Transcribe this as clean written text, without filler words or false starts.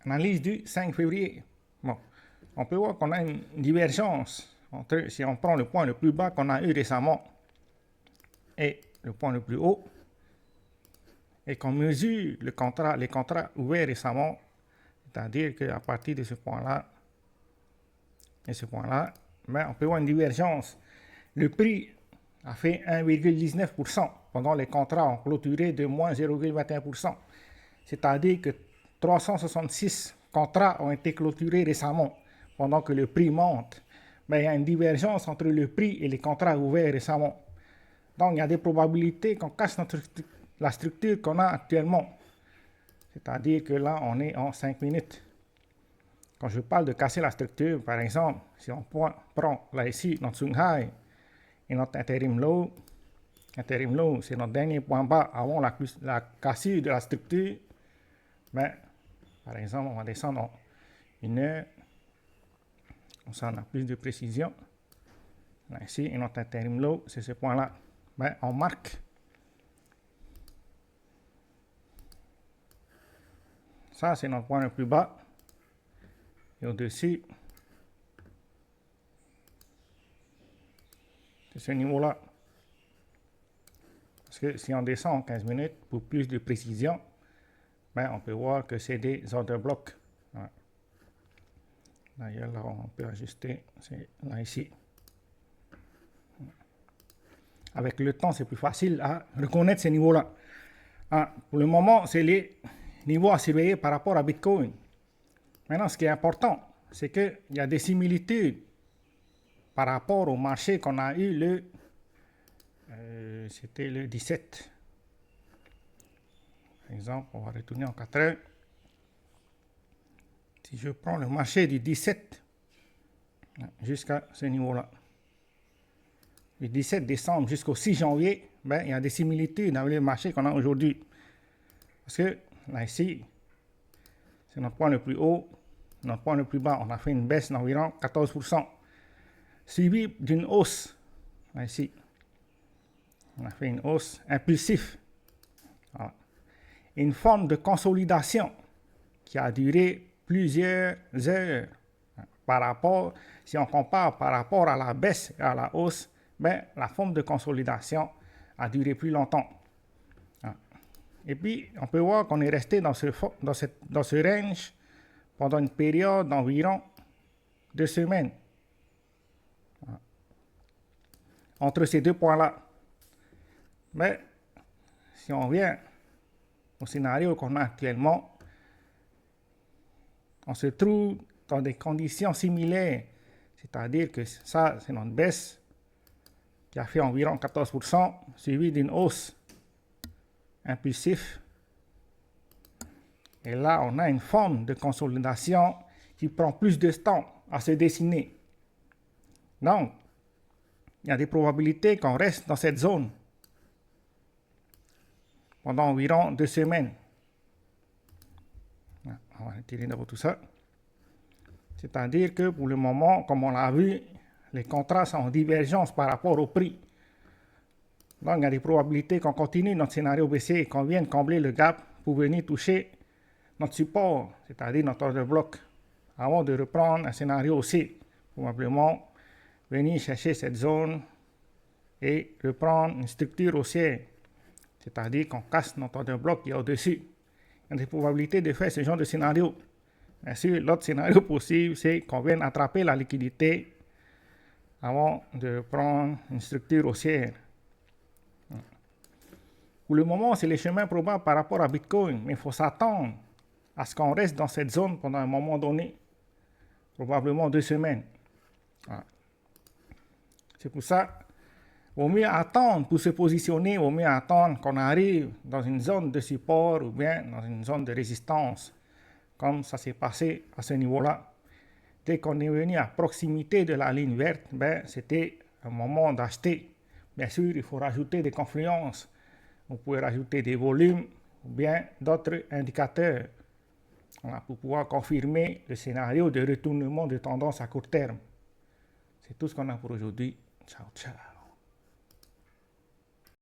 analyse du 5 février. Bon, on peut voir qu'on a une divergence entre, si on prend le point le plus bas qu'on a eu récemment et le point le plus haut, et qu'on mesure les contrats ouverts récemment, c'est-à-dire qu'à partir de ce point-là et ce point-là, ben, on peut voir une divergence. Le prix a fait 1,19% pendant les contrats ont clôturé de moins 0,21%. C'est-à-dire que 366 contrats ont été clôturés récemment pendant que le prix monte. Mais il y a une divergence entre le prix et les contrats ouverts récemment. Donc il y a des probabilités qu'on casse la structure qu'on a actuellement. C'est-à-dire que là, on est en 5 minutes. Quand je parle de casser la structure, par exemple, si on prend là ici notre swing high et notre interim low, c'est notre dernier point bas avant la cassure de la structure. Mais, par exemple, on va descendre en 1 heure. Comme ça, on a plus de précision. Là, ici, et notre interim low, c'est ce point-là. Ben, on marque. Ça, c'est notre point le plus bas. Et au-dessus, c'est ce niveau-là. Parce que si on descend en 15 minutes, pour plus de précision, ben, on peut voir que c'est des order blocks. Voilà. D'ailleurs, là, on peut ajuster, c'est là ici. Avec le temps, c'est plus facile à reconnaître ces niveaux-là. Pour le moment, c'est les niveaux à surveiller par rapport à Bitcoin. Maintenant, ce qui est important, c'est qu'il y a des similitudes par rapport au marché qu'on a eu c'était le 17. Par exemple, on va retourner en 4 heures. Si je prends le marché du 17 jusqu'à ce niveau-là, du 17 décembre jusqu'au 6 janvier, ben, il y a des similitudes avec le marché qu'on a aujourd'hui. Parce que là, ici, c'est notre point le plus haut, notre point le plus bas. On a fait une baisse d'environ 14%, suivi d'une hausse. Là, ici, on a fait une hausse impulsive. Voilà. Une forme de consolidation qui a duré plusieurs heures. Par rapport, si on compare par rapport à la baisse et à la hausse, ben, la forme de consolidation a duré plus longtemps. Et puis, on peut voir qu'on est resté dans ce range pendant une période d'environ 2 semaines. Entre ces deux points-là. Mais, si on vient au scénario qu'on a actuellement, on se trouve dans des conditions similaires. C'est-à-dire que ça, c'est notre baisse qui a fait environ 14%, suivi d'une hausse impulsive. Et là, on a une forme de consolidation qui prend plus de temps à se dessiner. Donc, il y a des probabilités qu'on reste dans cette zone pendant environ 2 semaines. On va retirer d'abord tout ça. C'est-à-dire que pour le moment, comme on l'a vu, les contrats sont en divergence par rapport au prix. Donc, il y a des probabilités qu'on continue notre scénario baissier et qu'on vienne combler le gap pour venir toucher notre support, c'est-à-dire notre order block, avant de reprendre un scénario haussier. Probablement venir chercher cette zone et reprendre une structure haussière, c'est-à-dire qu'on casse notre order block qui est au-dessus. Il y a des probabilités de faire ce genre de scénario. Bien sûr, l'autre scénario possible, c'est qu'on vienne attraper la liquidité avant de prendre une structure haussière. Pour le moment, c'est les chemins probables par rapport à Bitcoin, mais il faut s'attendre à ce qu'on reste dans cette zone pendant un moment donné, probablement 2 semaines. Voilà. C'est pour ça qu'il vaut mieux attendre pour se positionner, il vaut mieux attendre qu'on arrive dans une zone de support ou bien dans une zone de résistance, comme ça s'est passé à ce niveau-là. Dès qu'on est venu à proximité de la ligne verte, ben, c'était un moment d'acheter. Bien sûr, il faut rajouter des confluences. Vous pouvez rajouter des volumes ou bien d'autres indicateurs. Voilà, pour pouvoir confirmer le scénario de retournement de tendance à court terme. C'est tout ce qu'on a pour aujourd'hui. Ciao, ciao.